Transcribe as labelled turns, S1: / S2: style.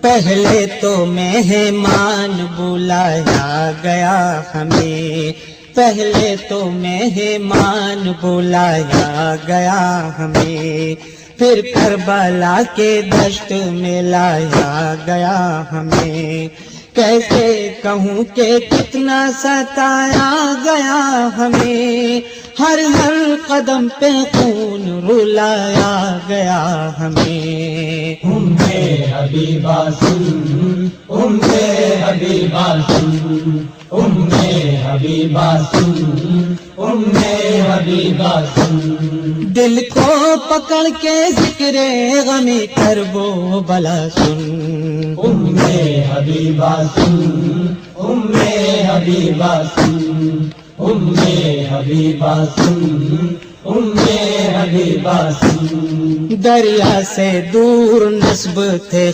S1: پہلے تو مہمان بلایا گیا ہمیں، پہلے تو مہمان بلایا گیا ہمیں، پھر کربلا کے دشت میں لایا گیا ہمیں، کیسے کہوں کہ کتنا ستایا گیا ہمیں، ہر ہر قدم پہ خون رلایا گیا ہمیں۔
S2: حبیبہ سن، حبیبہ سن، حبیبہ سن، حبیبہ سن،
S1: دل کو پکڑ کے ذکر غمی کربو بلا سن،
S2: حبیبہ سن، حبیبہ سن، حبیبہ سن، حبیبہ سن،
S1: دریا سے دور نسب تھے